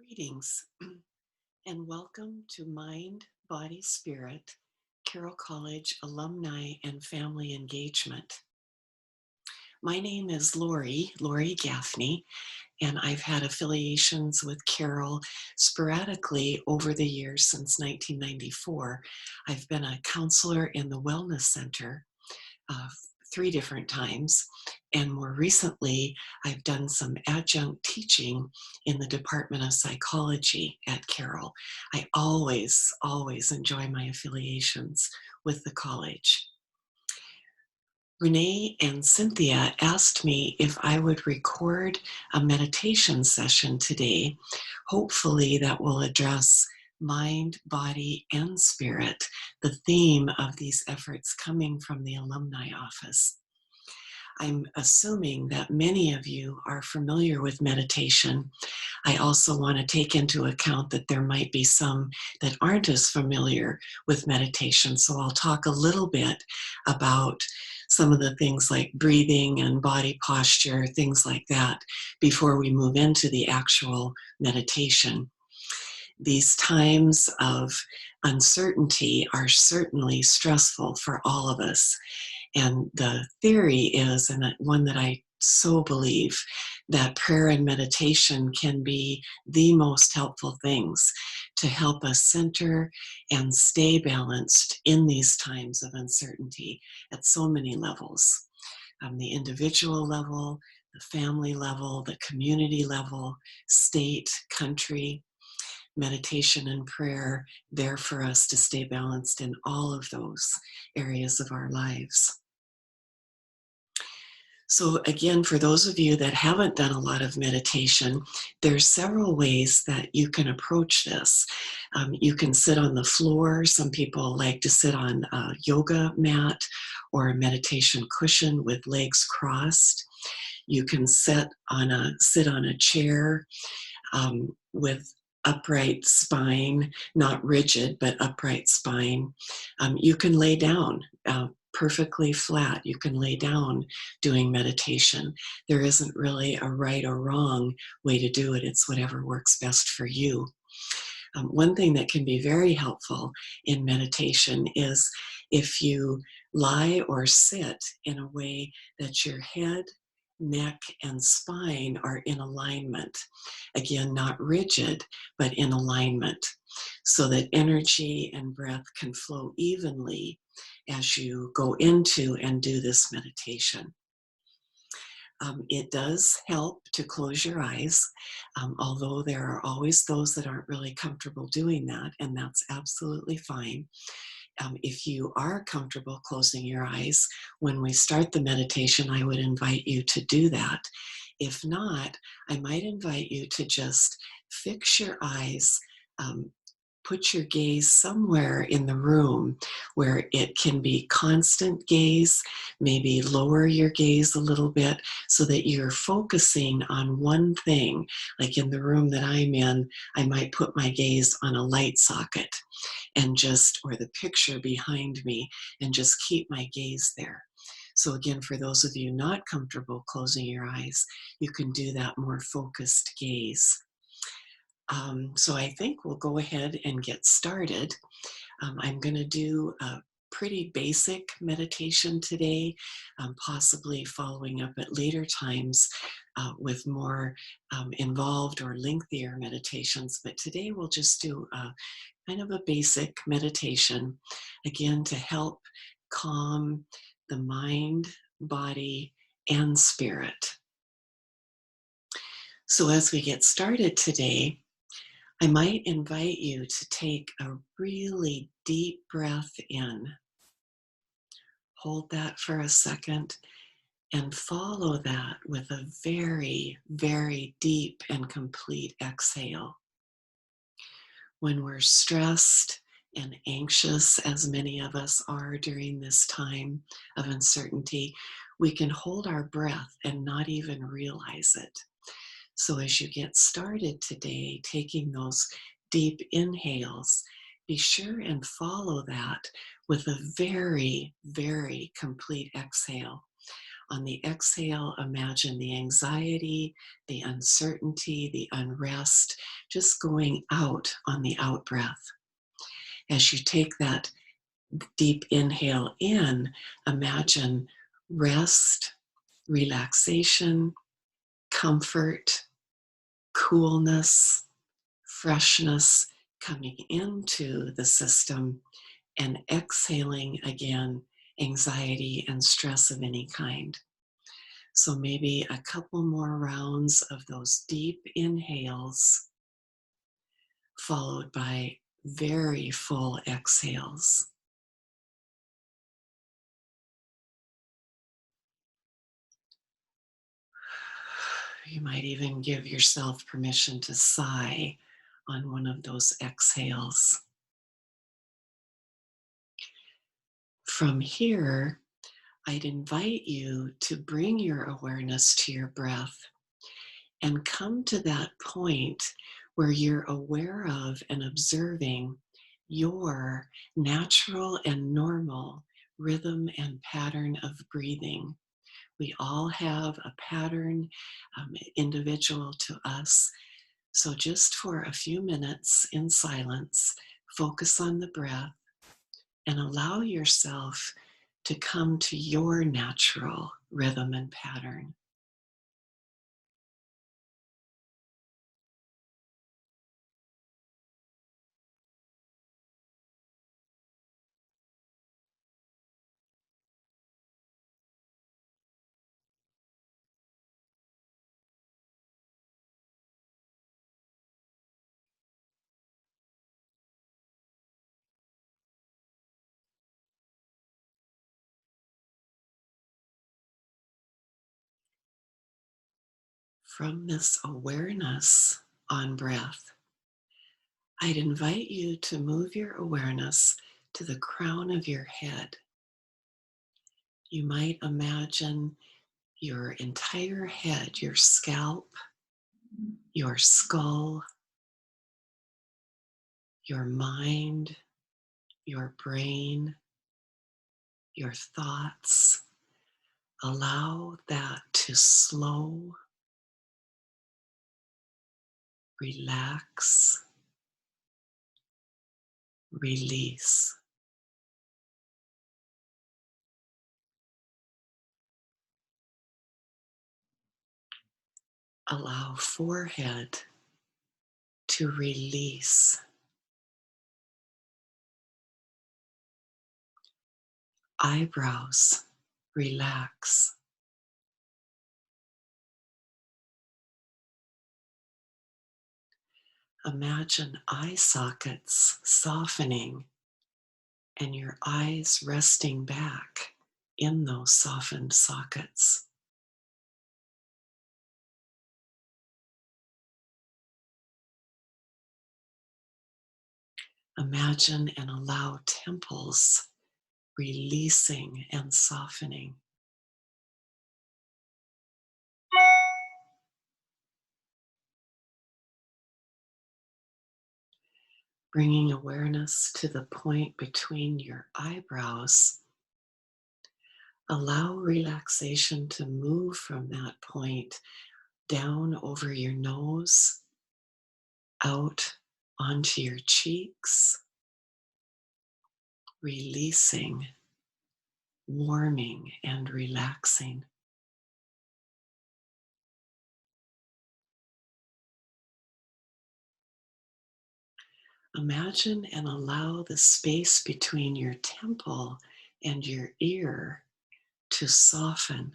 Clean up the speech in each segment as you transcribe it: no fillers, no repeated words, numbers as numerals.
Greetings and welcome to Mind, Body, Spirit, Carroll College Alumni and Family Engagement. My name is Laurie Gaffney, and I've had affiliations with Carroll sporadically over the years since 1994. I've been a counselor in the Wellness Center uh, 3 different times. And more recently, I've done some adjunct teaching in the Department of Psychology at Carroll. I always enjoy my affiliations with the college. Renee and Cynthia asked me if I would record a meditation session today. Hopefully that will address mind, body, and spirit, the theme of these efforts coming from the alumni office. I'm assuming that many of you are familiar with meditation. I also want to take into account that there might be some that aren't as familiar with meditation. So I'll talk a little bit about some of the things like breathing and body posture, things like that, before we move into the actual meditation. These times of uncertainty are certainly stressful for all of us. And the theory is, and one that I so believe, that prayer and meditation can be the most helpful things to help us center and stay balanced in these times of uncertainty at so many levels. The individual level, the family level, the community level, state, country. Meditation and prayer there for us to stay balanced in all of those areas of our lives. So again, for those of you that haven't done a lot of meditation, there's several ways that you can approach this. You can sit on the floor. Some people like to sit on a yoga mat or a meditation cushion with legs crossed. You can sit on a chair with upright spine, not rigid, but upright spine. You can lay down perfectly flat. You can lay down doing meditation. There isn't really a right or wrong way to do it. It's whatever works best for you. One thing that can be very helpful in meditation is if you lie or sit in a way that your head, neck, and spine are in alignment. Again, not rigid, but in alignment, so that energy and breath can flow evenly as you go into and do this meditation. It does help to close your eyes, although there are always those that aren't really comfortable doing that, and that's absolutely fine. If you are comfortable closing your eyes, when we start the meditation, I would invite you to do that. If not, I might invite you to just fix your eyes, put your gaze somewhere in the room where it can be constant gaze, maybe lower your gaze a little bit so that you're focusing on one thing. Like in the room that I'm in, I might put my gaze on a light socket and or the picture behind me, and just keep my gaze there. So again, for those of you not comfortable closing your eyes, you can do that more focused gaze. So I think we'll go ahead and get started. I'm going to do a pretty basic meditation today, possibly following up at later times with more involved or lengthier meditations. But today we'll just do kind of a basic meditation, again, to help calm the mind, body, and spirit. So as we get started today, I might invite you to take a really deep breath in. Hold that for a second and follow that with a very, very deep and complete exhale. When we're stressed and anxious, as many of us are during this time of uncertainty, we can hold our breath and not even realize it. So as you get started today, taking those deep inhales, be sure and follow that with a very, very complete exhale. On the exhale, imagine the anxiety, the uncertainty, the unrest, just going out on the out breath. As you take that deep inhale in, imagine rest, relaxation, comfort, coolness, freshness coming into the system, and exhaling again anxiety and stress of any kind. So maybe a couple more rounds of those deep inhales, followed by very full exhales. You might even give yourself permission to sigh on one of those exhales. From here, I'd invite you to bring your awareness to your breath and come to that point where you're aware of and observing your natural and normal rhythm and pattern of breathing. We all have a pattern, individual to us. So just for a few minutes in silence, focus on the breath and allow yourself to come to your natural rhythm and pattern. From this awareness on breath, I'd invite you to move your awareness to the crown of your head. You might imagine your entire head, your scalp, your skull, your mind, your brain, your thoughts. Allow that to slow, relax, release. Allow forehead to release. Eyebrows, relax. Imagine eye sockets softening and your eyes resting back in those softened sockets. Imagine and allow temples releasing and softening. Bringing awareness to the point between your eyebrows. Allow relaxation to move from that point down over your nose, out onto your cheeks, releasing, warming, and relaxing. Imagine and allow the space between your temple and your ear to soften,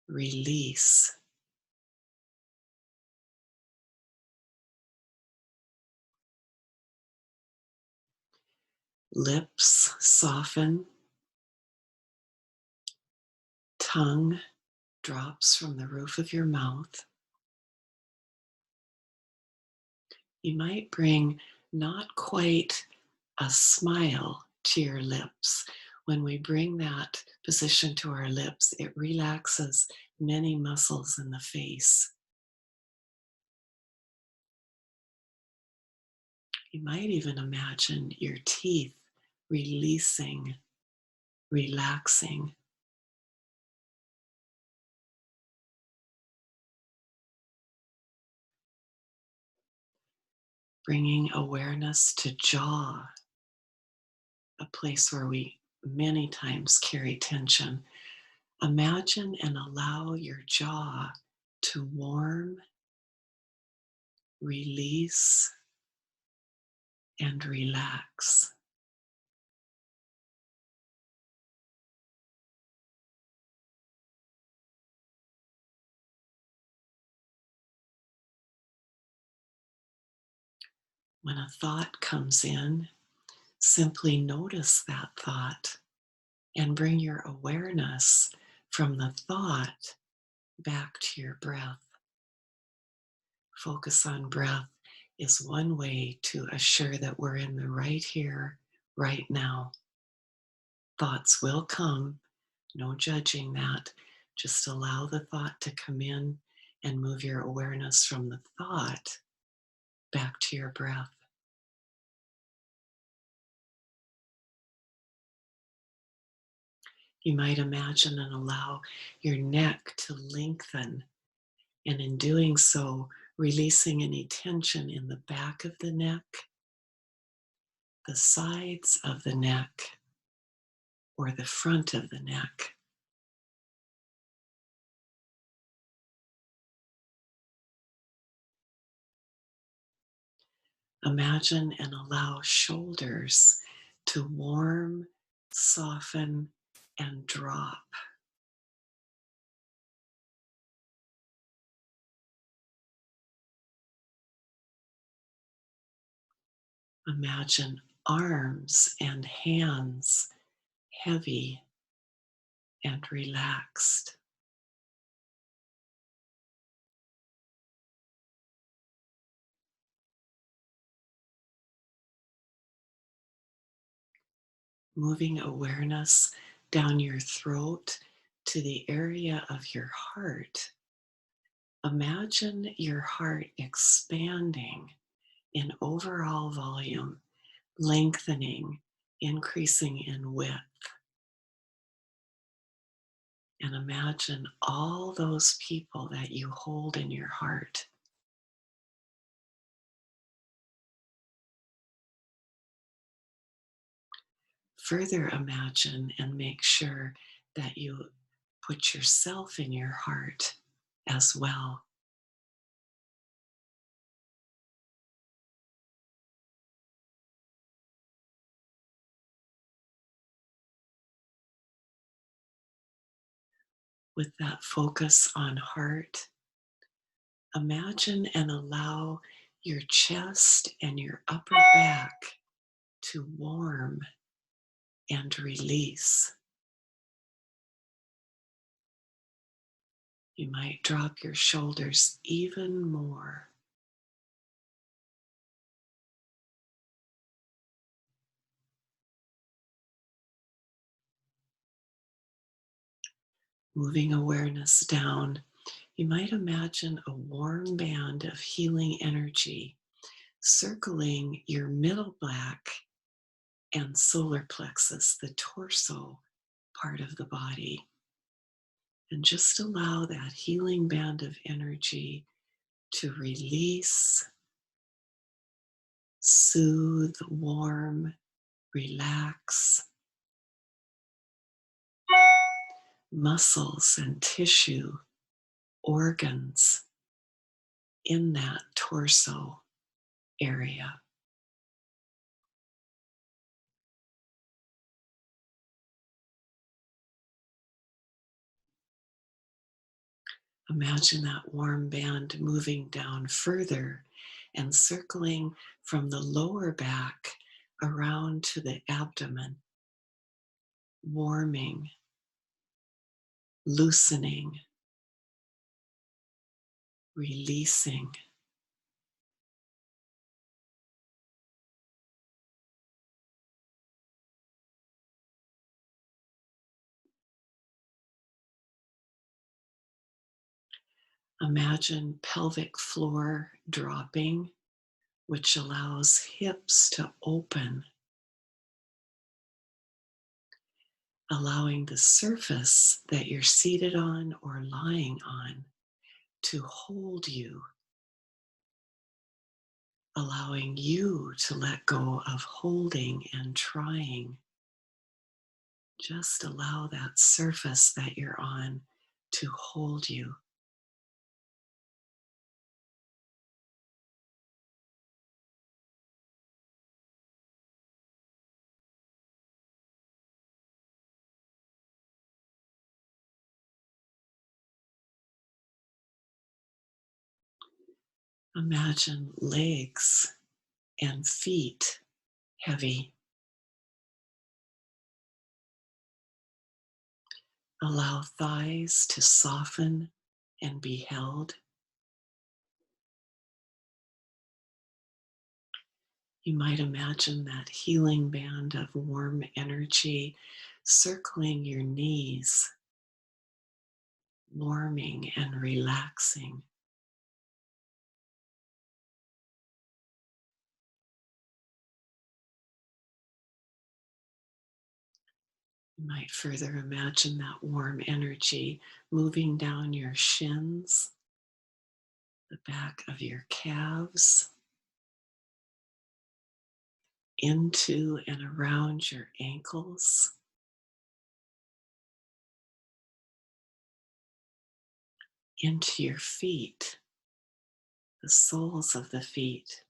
release. Lips soften, tongue drops from the roof of your mouth. You might bring not quite a smile to your lips. When we bring that position to our lips, it relaxes many muscles in the face. You might even imagine your teeth releasing, relaxing. Bringing awareness to jaw, a place where we many times carry tension. Imagine and allow your jaw to warm, release, and relax. When a thought comes in, simply notice that thought and bring your awareness from the thought back to your breath. Focus on breath is one way to assure that we're in the right here, right now. Thoughts will come, no judging that. Just allow the thought to come in and move your awareness from the thought back to your breath. You might imagine and allow your neck to lengthen, and in doing so, releasing any tension in the back of the neck, the sides of the neck, or the front of the neck. Imagine and allow shoulders to warm, soften, and drop. Imagine arms and hands heavy and relaxed. Moving awareness down your throat to the area of your heart. Imagine your heart expanding in overall volume, lengthening, increasing in width. And imagine all those people that you hold in your heart. Further imagine and make sure that you put yourself in your heart as well. With that focus on heart, imagine and allow your chest and your upper back to warm and release. You might drop your shoulders even more. Moving awareness down, you might imagine a warm band of healing energy circling your middle back and solar plexus, the torso part of the body. And just allow that healing band of energy to release, soothe, warm, relax muscles and tissue, organs in that torso area. Imagine that warm band moving down further and circling from the lower back around to the abdomen, warming, loosening, releasing. Imagine pelvic floor dropping, which allows hips to open, allowing the surface that you're seated on or lying on to hold you, allowing you to let go of holding and trying. Just allow that surface that you're on to hold you. Imagine legs and feet heavy. Allow thighs to soften and be held. You might imagine that healing band of warm energy circling your knees, warming and relaxing. You might further imagine that warm energy moving down your shins, the back of your calves, into and around your ankles, into your feet, the soles of the feet,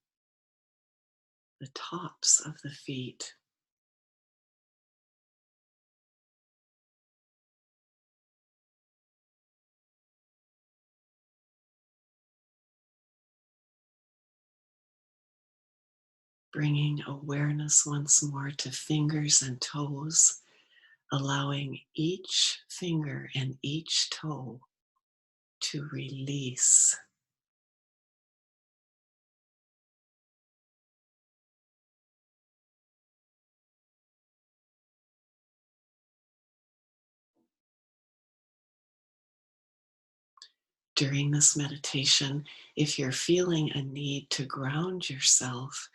the tops of the feet. Bringing awareness once more to fingers and toes, allowing each finger and each toe to release. During this meditation, if you're feeling a need to ground yourself,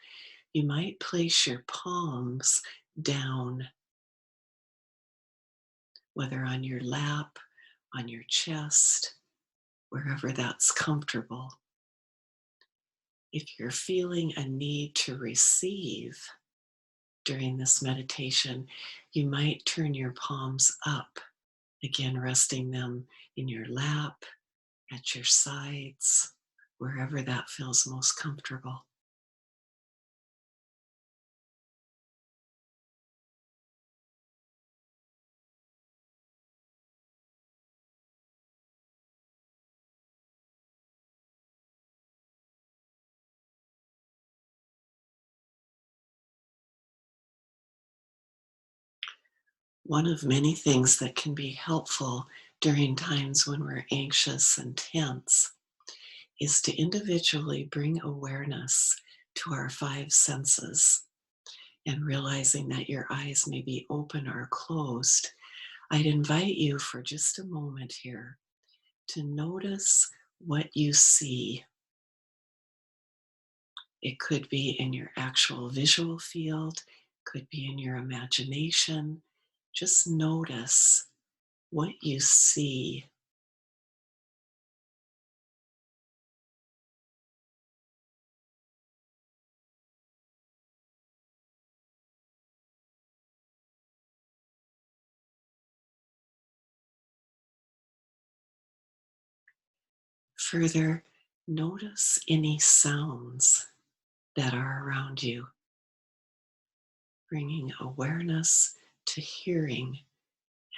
you might place your palms down, whether on your lap, on your chest, wherever that's comfortable. If you're feeling a need to receive during this meditation, you might turn your palms up, again, resting them in your lap, at your sides, wherever that feels most comfortable. One of many things that can be helpful during times when we're anxious and tense is to individually bring awareness to our five senses. And realizing that your eyes may be open or closed, I'd invite you for just a moment here to notice what you see. It could be in your actual visual field, could be in your imagination. Just notice what you see. Further, notice any sounds that are around you, bringing awareness to hearing,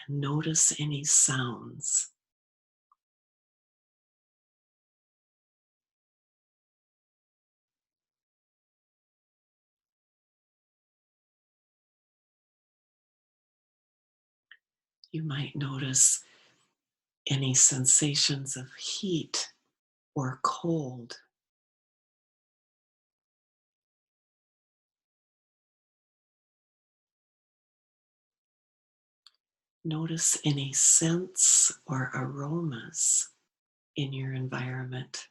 and notice any sounds. You might notice any sensations of heat or cold. Notice any scents or aromas in your environment.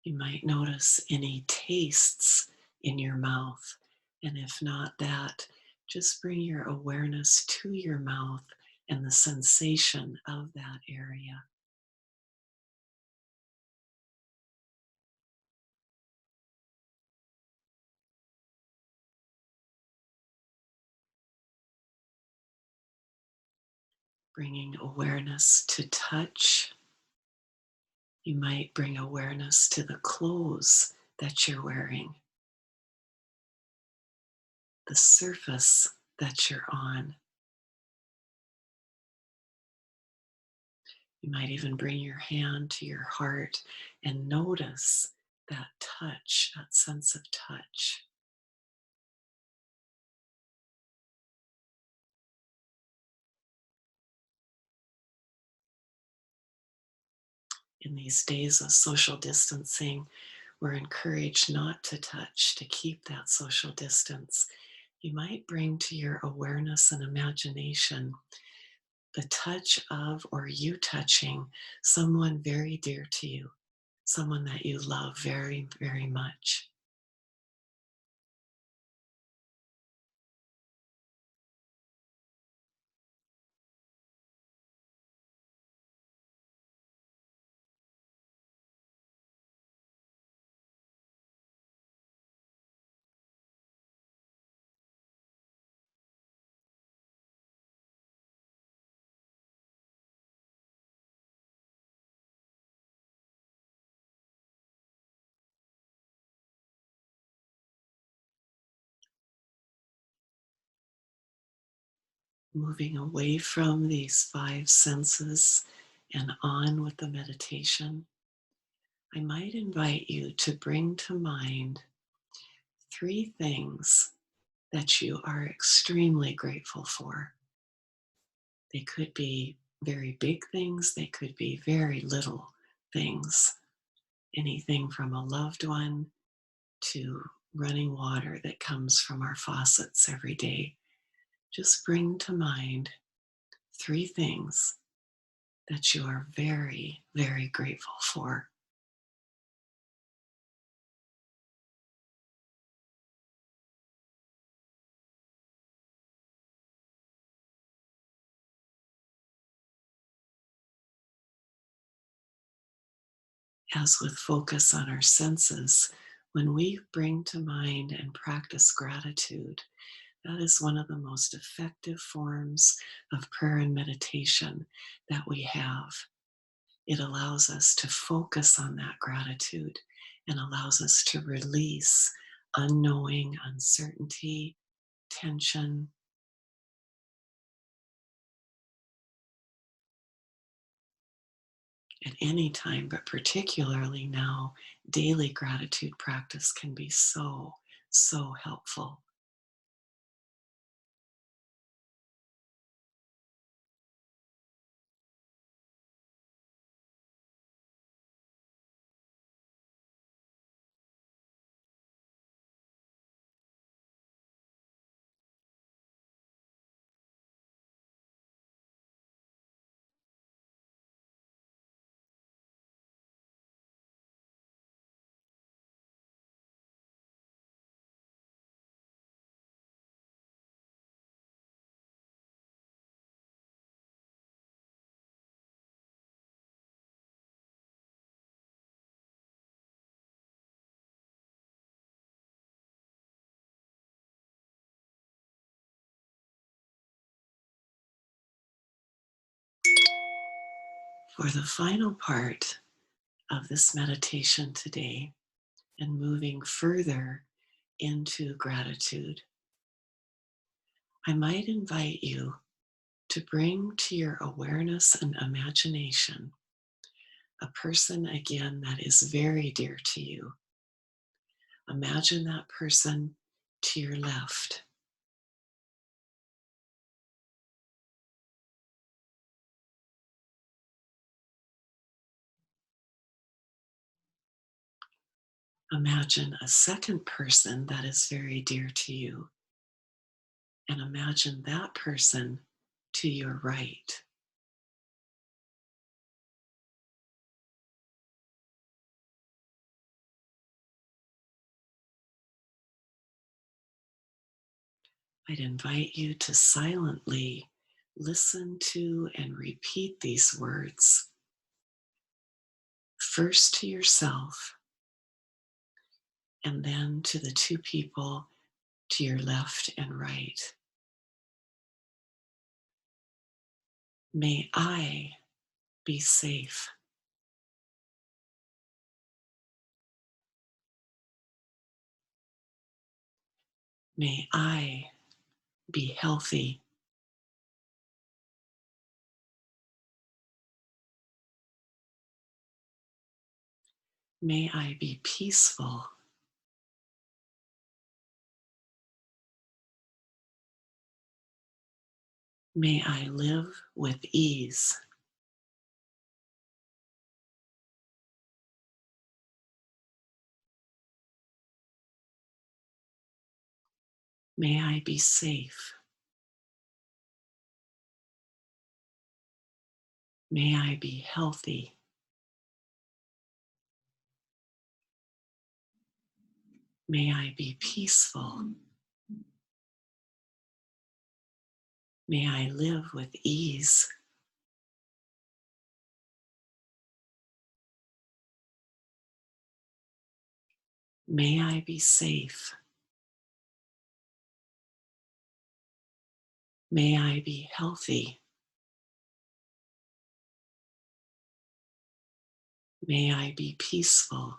You might notice any tastes in your mouth. And if not that, just bring your awareness to your mouth and the sensation of that area. Bringing awareness to touch. You might bring awareness to the clothes that you're wearing, the surface that you're on. You might even bring your hand to your heart and notice that touch, that sense of touch. In these days of social distancing, we're encouraged not to touch, to keep that social distance. You might bring to your awareness and imagination the touch of or you touching someone very dear to you, someone that you love very, very much. Moving away from these five senses and on with the meditation, I might invite you to bring to mind three things that you are extremely grateful for. They could be very big things, they could be very little things. Anything from a loved one to running water that comes from our faucets every day. Just bring to mind three things that you are very, very grateful for. As with focus on our senses, when we bring to mind and practice gratitude, that is one of the most effective forms of prayer and meditation that we have. It allows us to focus on that gratitude and allows us to release unknowing, uncertainty, tension at any time, but particularly now, daily gratitude practice can be so, so helpful. For the final part of this meditation today and moving further into gratitude, I might invite you to bring to your awareness and imagination a person again that is very dear to you. Imagine that person to your left. Imagine a second person that is very dear to you, and imagine that person to your right. I'd invite you to silently listen to and repeat these words, first to yourself, and then to the two people to your left and right. May I be safe. May I be healthy. May I be peaceful. May I live with ease. May I be safe. May I be healthy. May I be peaceful. May I live with ease. May I be safe. May I be healthy. May I be peaceful.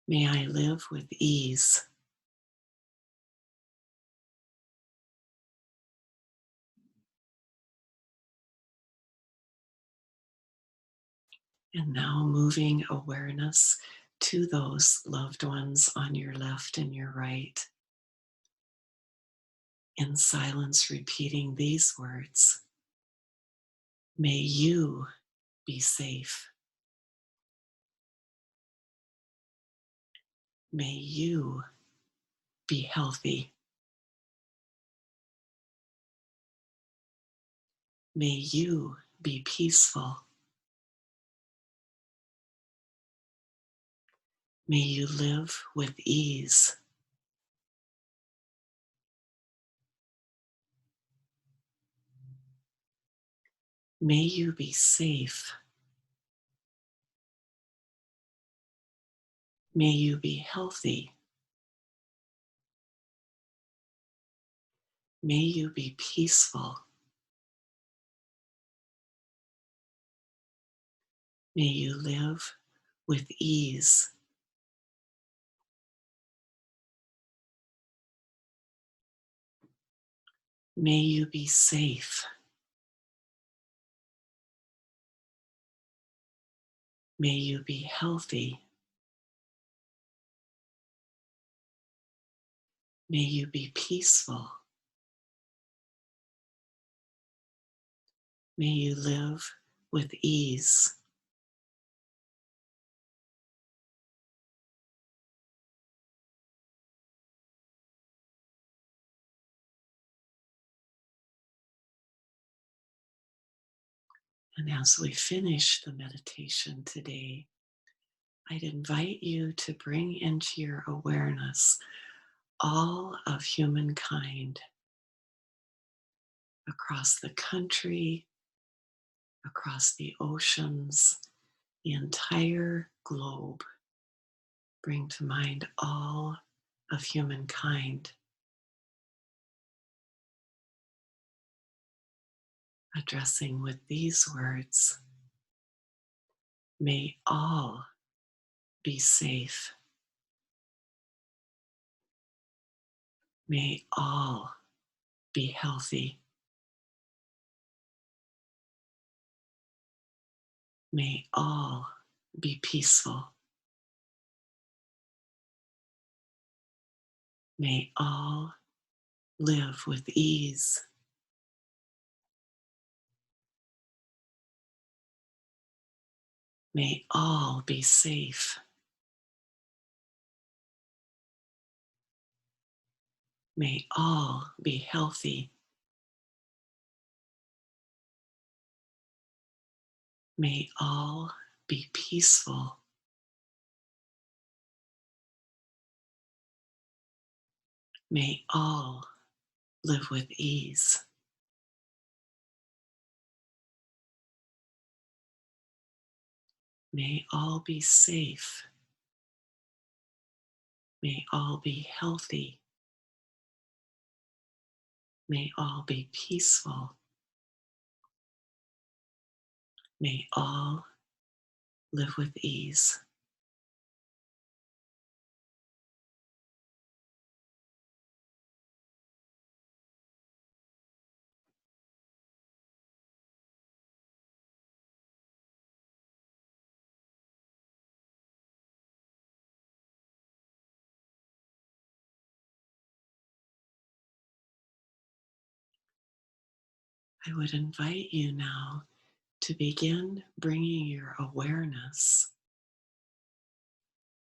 May I live with ease. And now moving awareness to those loved ones on your left and your right. In silence, repeating these words. May you be safe. May you be healthy. May you be peaceful. May you live with ease. May you be safe. May you be healthy. May you be peaceful. May you live with ease. May you be safe. May you be healthy. May you be peaceful. May you live with ease. And as we finish the meditation today, I'd invite you to bring into your awareness all of humankind across the country, across the oceans, the entire globe. Bring to mind all of humankind, addressing with these words, may all be safe. May all be healthy. May all be peaceful. May all live with ease. May all be safe. May all be healthy. May all be peaceful. May all live with ease. May all be safe. May all be healthy. May all be peaceful. May all live with ease. I would invite you now to begin bringing your awareness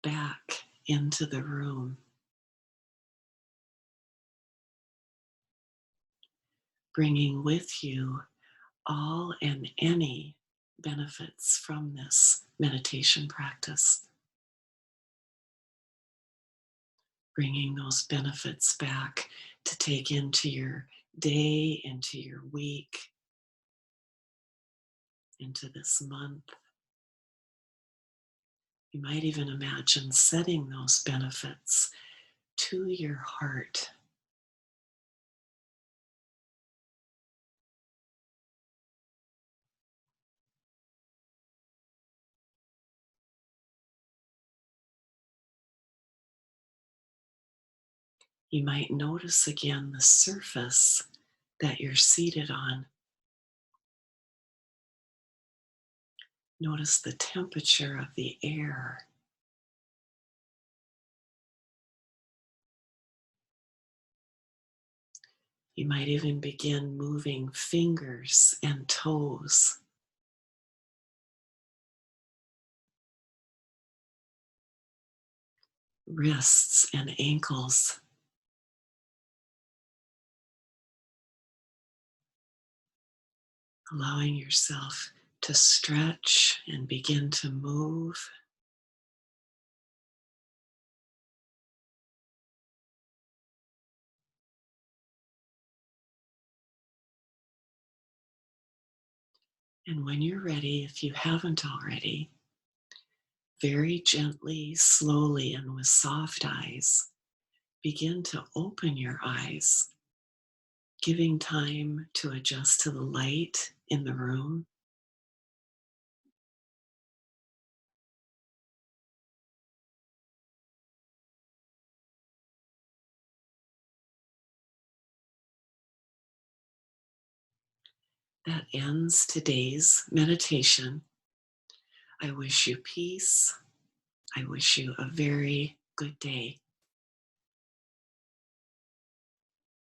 back into the room, bringing with you all and any benefits from this meditation practice, bringing those benefits back to take into your day, into your week, into this month. You might even imagine setting those benefits to your heart. You might notice again the surface that you're seated on. Notice the temperature of the air. You might even begin moving fingers and toes, wrists and ankles, allowing yourself to stretch and begin to move. And when you're ready, if you haven't already, very gently, slowly, and with soft eyes, begin to open your eyes, giving time to adjust to the light in the room. That ends today's meditation. I wish you peace. I wish you a very good day.